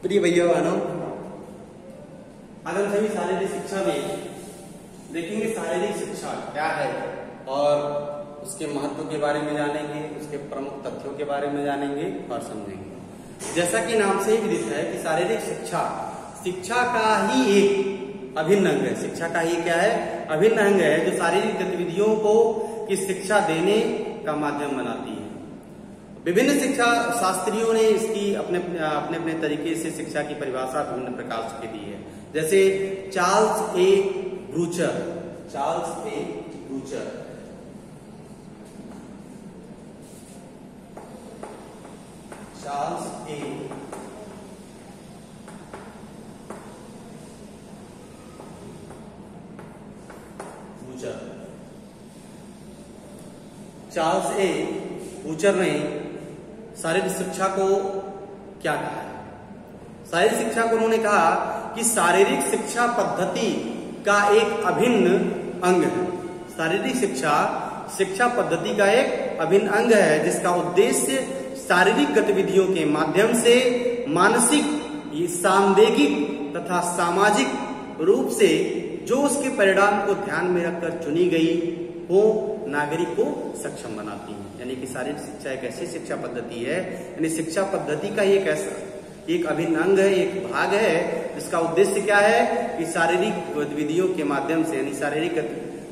प्रिय भैया बहनों, आज हम सभी शारीरिक शिक्षा में देखेंगे शारीरिक शिक्षा क्या है और उसके महत्व के बारे में जानेंगे, उसके प्रमुख तथ्यों के बारे में जानेंगे और समझेंगे। जैसा कि नाम से ही विदित है कि शारीरिक शिक्षा शिक्षा का ही एक अभिन्न अंग है। शिक्षा का ही क्या है? अभिन्न अंग है, जो शारीरिक गतिविधियों को की शिक्षा देने का माध्यम बनाती है। विभिन्न शिक्षा शास्त्रियों ने इसकी अपने अपने तरीके से शिक्षा की परिभाषा विभिन्न प्रकार से दी है। जैसे चार्ल्स ए ब्रूचर चार्ल्स ए ब्रूचर ने शारीरिक शिक्षा को क्या कहा है? शारीरिक शिक्षा को उन्होंने कहा कि शारीरिक शिक्षा पद्धति का एक अभिन्न अंग है। शारीरिक शिक्षा शिक्षा पद्धति का एक अभिन्न अंग है, जिसका उद्देश्य शारीरिक गतिविधियों के माध्यम से मानसिक, सांवेगिक तथा सामाजिक रूप से जो उसके परिणाम को ध्यान में रखकर चुनी गई वो नागरिक को सक्षम बनाती है। यानी कि शारीरिक शिक्षा एक ऐसी शिक्षा पद्धति है, यानी शिक्षा पद्धति का एक अभिन्न अंग है, एक भाग है, जिसका उद्देश्य क्या है कि शारीरिक गतिविधियों के माध्यम से, यानी शारीरिक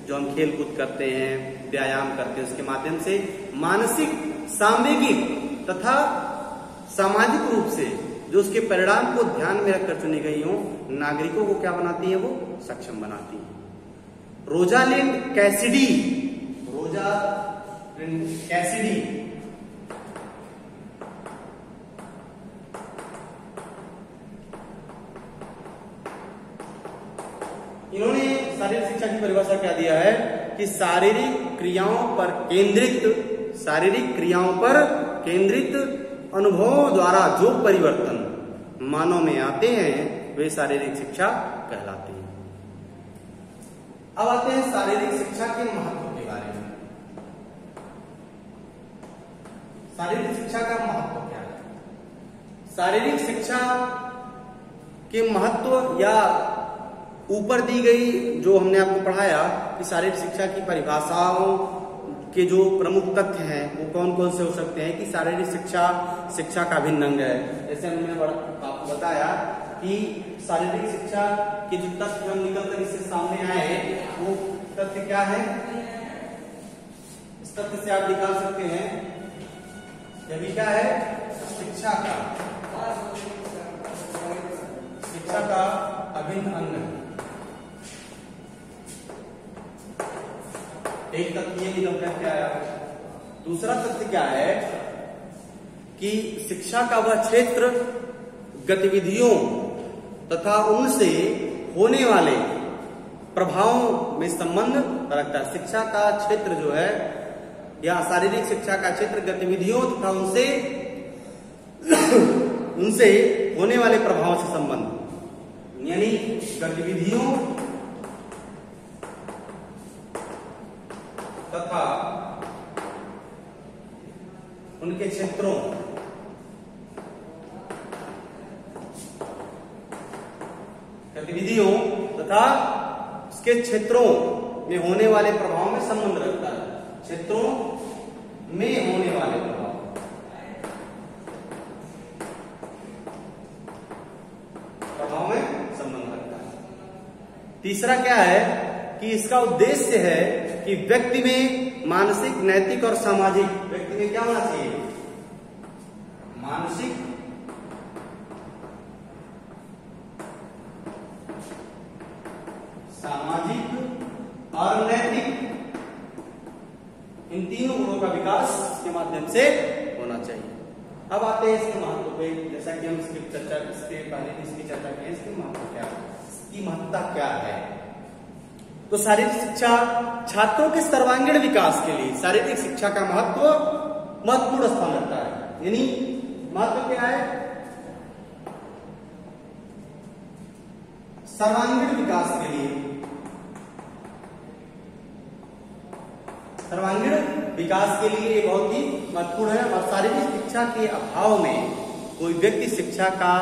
जो हम खेल कूद करते हैं, व्यायाम करते हैं, उसके माध्यम से मानसिक, सांवेगिक तथा सामाजिक रूप से जो उसके परिणाम को ध्यान में रखकर चुनी गई हो नागरिकों को क्या बनाती है? वो सक्षम बनाती है। रोजालिंड कैसिडी इन्होंने शारीरिक शिक्षा की परिभाषा क्या दिया है कि शारीरिक क्रियाओं पर केंद्रित अनुभवों द्वारा जो परिवर्तन मानव में आते हैं वे शारीरिक शिक्षा कहलाते हैं। अब आते हैं शारीरिक शिक्षा के महत्व के बारे में। शारीरिक शिक्षा का महत्व क्या है? शारीरिक शिक्षा के महत्व या ऊपर दी गई जो हमने आपको पढ़ाया कि शारीरिक शिक्षा की परिभाषाओं के जो प्रमुख तथ्य हैं वो कौन कौन से हो सकते हैं कि शारीरिक शिक्षा का अभिन्न अंग है। जैसे हमने आपको बताया कि शारीरिक शिक्षा के जो तथ्य हम निकल कर इससे सामने आए वो तथ्य क्या है? इस तथ्य से आप निकाल सकते हैं यह भी क्या है? शिक्षा का अभिन्न अंग है। एक तथ्य ये निकल कर क्या आया। दूसरा तथ्य क्या है कि शिक्षा का वह क्षेत्र गतिविधियों तथा उनसे होने वाले प्रभावों में संबंध रखता है। शिक्षा का क्षेत्र जो है या शारीरिक शिक्षा का क्षेत्र गतिविधियों तथा उनसे होने वाले प्रभावों से संबंध, यानी गतिविधियों तथा उनके क्षेत्रों तथा उसके क्षेत्रों में होने वाले प्रभाव में संबंध रखता है। क्षेत्रों में होने वाले प्रभाव में संबंध रखता है। तीसरा क्या है कि इसका उद्देश्य है कि व्यक्ति में मानसिक, नैतिक और सामाजिक, व्यक्ति में क्या होना चाहिए? मानसिक, सामाजिक और नैतिक, इन तीनों गुणों का विकास के माध्यम से होना चाहिए। अब आते हैं इसके महत्व पे। जैसा कि हम इसकी चर्चा की, इसकी महत्व क्या है, इसकी महत्ता क्या है? तो शारीरिक शिक्षा छात्रों के सर्वांगीण विकास के लिए शारीरिक शिक्षा का महत्वपूर्ण स्थान रखता है। यानी महत्व क्या है? सर्वांगीण विकास के लिए, सर्वांगीण विकास के लिए बहुत ही महत्वपूर्ण है। और शारीरिक शिक्षा के अभाव में कोई व्यक्ति शिक्षा का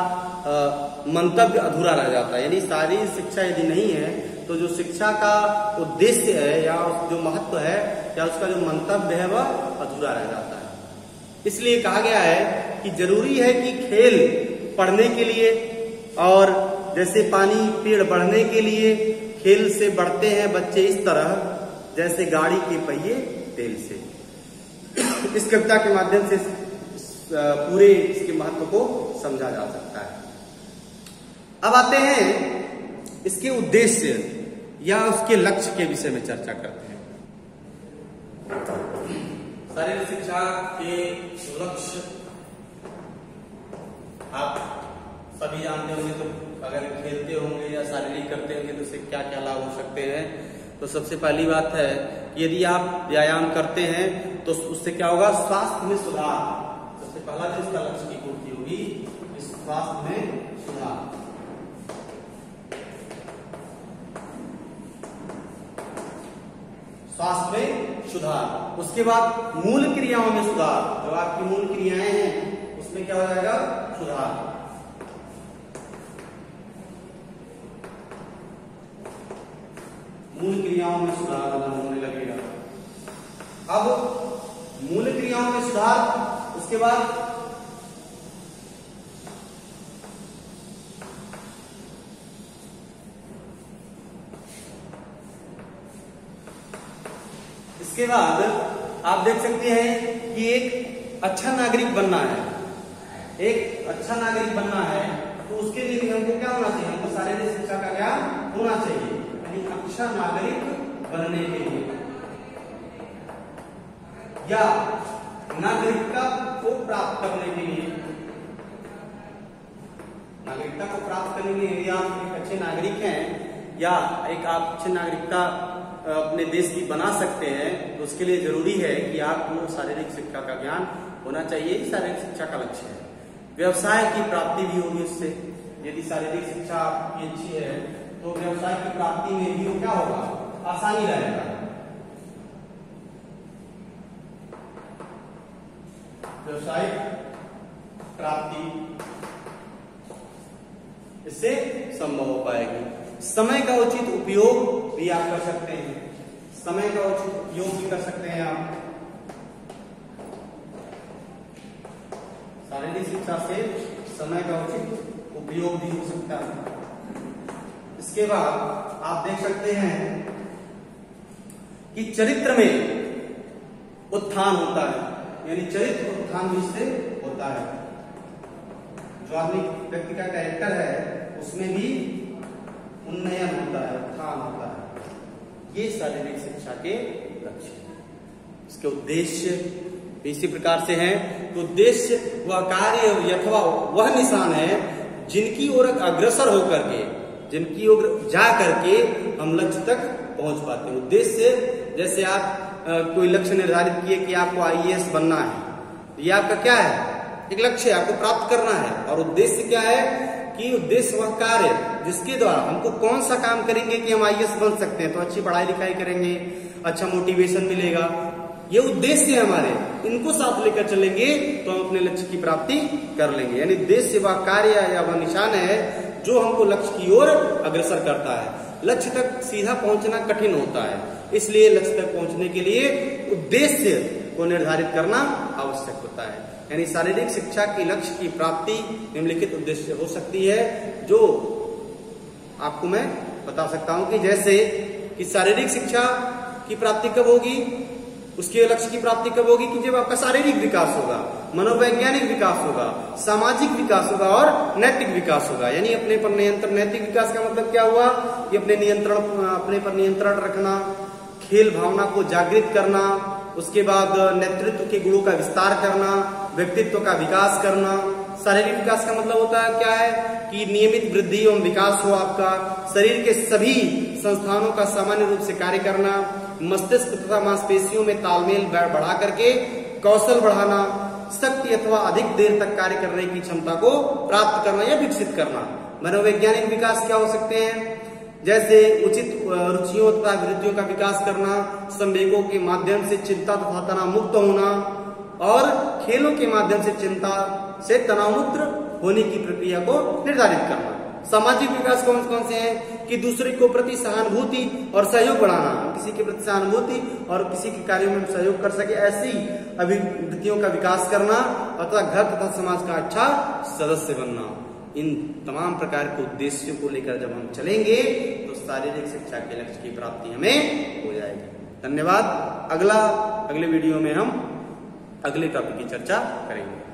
मंतव्य अधूरा रह जाता है। यानी शारीरिक शिक्षा यदि नहीं है तो जो शिक्षा का उद्देश्य है या जो महत्व है या उसका जो मंतव्य है वह अधूरा रह जाता है। इसलिए कहा गया है कि जरूरी है कि खेल पढ़ने के लिए, और जैसे पानी पेड़ बढ़ने के लिए खेल से बढ़ते हैं बच्चे, इस तरह जैसे गाड़ी के पहिए तेल से। इस कविता के माध्यम से पूरे इसके महत्व को समझा जा सकता है। अब आते हैं इसके उद्देश्य या उसके लक्ष्य के विषय में चर्चा करते हैं। शारीरिक शिक्षा के लक्ष्य आप सभी जानते होंगे, तो अगर खेलते होंगे या शारीरिक करते होंगे तो उससे क्या क्या लाभ हो सकते हैं। तो सबसे पहली बात है कि यदि आप व्यायाम करते हैं तो उससे क्या होगा, स्वास्थ्य में सुधार। सबसे पहला जो इसका लक्ष्य की पूर्ति होगी, स्वास्थ्य में सुधार। स्वास्थ्य में सुधार। उसके बाद मूल क्रियाओं में सुधार। जो आपकी मूल क्रियाएं हैं उसमें क्या हो जाएगा, सुधार। मूल क्रियाओं में सुधार होने लगेगा। अब मूल क्रियाओं में सुधार, उसके बाद इसके बाद आप देख सकते हैं कि एक अच्छा नागरिक बनना है। एक अच्छा नागरिक बनना है तो उसके लिए भी हमको क्या होना चाहिए, हमको शारीरिक शिक्षा का ज्ञान होना चाहिए। अच्छा नागरिक बनने के लिए या नागरिकता को प्राप्त करने के लिए, नागरिकता को प्राप्त करने के लिए यदि आप एक अच्छे नागरिक हैं या एक आप अच्छे नागरिकता अपने देश की बना सकते हैं तो उसके लिए जरूरी है कि आपको शारीरिक शिक्षा का ज्ञान होना चाहिए। शारीरिक शिक्षा का लक्ष्य है। व्यवसाय की प्राप्ति भी होगी उससे। यदि शारीरिक शिक्षा आपकी अच्छी है तो व्यवसाय की प्राप्ति में भी क्या होगा, आसानी रहेगा। व्यवसाय प्राप्ति इससे संभव हो पाएगी। समय का उचित उपयोग भी आप कर सकते हैं। समय का उचित उपयोग भी कर सकते हैं आप। शारीरिक शिक्षा से समय का उचित उपयोग भी हो सकता है। इसके बाद आप देख सकते हैं कि चरित्र में उत्थान होता है। यानी चरित्र उत्थान भी इससे होता है। जो आदमी व्यक्ति का कैरेक्टर है उसमें भी उन्नयन होता है, उत्थान होता है। ये शारीरिक शिक्षा के लक्ष्य हैं। इसके उद्देश्य इसी प्रकार से हैं। तो उद्देश्य वह कार्य अथवा वह निशान है जिनकी ओर अग्रसर होकर के, जिनकी ओर जा करके हम लक्ष्य तक पहुंच पाते हैं। उद्देश्य जैसे आप कोई लक्ष्य निर्धारित किए कि आपको आईएएस बनना है, ये आपका क्या है, एक लक्ष्य है, आपको प्राप्त करना है। और उद्देश्य क्या है कि उद्देश्य वह कार्य जिसके द्वारा हमको कौन सा काम करेंगे कि हम आईएएस बन सकते हैं। तो अच्छी पढ़ाई लिखाई करेंगे, अच्छा मोटिवेशन मिलेगा, ये उद्देश्य है हमारे। इनको साथ लेकर चलेंगे तो हम अपने लक्ष्य की प्राप्ति कर लेंगे। यानी उद्देश्य वह कार्य या वह निशान है जो हमको लक्ष्य की ओर अग्रसर करता है। लक्ष्य तक सीधा पहुंचना कठिन होता है, इसलिए लक्ष्य तक पहुंचने के लिए उद्देश्य को निर्धारित करना आवश्यक होता है। यानी शारीरिक शिक्षा की लक्ष्य की प्राप्ति निम्नलिखित उद्देश्य हो सकती है, जो आपको मैं बता सकता हूं कि जैसे कि शारीरिक शिक्षा की प्राप्ति कब होगी, उसके लक्ष्य की प्राप्ति कब होगी कि जब आपका शारीरिक विकास होगा, मनोवैज्ञानिक विकास होगा, सामाजिक विकास होगा और नैतिक विकास होगा। यानी अपने पर नियंत्रण। नैतिक विकास का मतलब क्या हुआ कि अपने पर नियंत्रण रखना, खेल भावना को जागृत करना, उसके बाद नेतृत्व के गुणों का विस्तार करना, व्यक्तित्व का विकास करना। शारीरिक विकास का मतलब होता है क्या है कि नियमित वृद्धि एवं विकास हो आपका, शरीर के सभी संस्थानों का सामान्य रूप से कार्य करना, मस्तिष्क तथा मांसपेशियों में तालमेल बढ़ा करके कौशल बढ़ाना, शक्ति अथवा अधिक देर तक कार्य करने की क्षमता को प्राप्त करना या विकसित करना। मनोवैज्ञानिक विकास क्या हो सकते हैं, जैसे उचित रुचियों तथा अभिरुचियों का विकास करना, संवेगों के माध्यम से चिंता तथा तनाव मुक्त होना और खेलों के माध्यम से चिंता से तनावमुक्त होने की प्रक्रिया को निर्धारित करना। सामाजिक विकास कौन कौन से हैं कि दूसरे को प्रति सहानुभूति और सहयोग बढ़ाना, किसी के प्रति सहानुभूति और किसी के कार्यों में सहयोग कर सके ऐसी अभिवृत्तियों का विकास करना, तथा घर तथा समाज का अच्छा सदस्य बनना। इन तमाम प्रकार के उद्देश्यों को लेकर जब हम चलेंगे तो शारीरिक शिक्षा के लक्ष्य की प्राप्ति हमें हो जाएगी। धन्यवाद। अगले वीडियो में हम अगले टॉपिक की चर्चा करेंगे।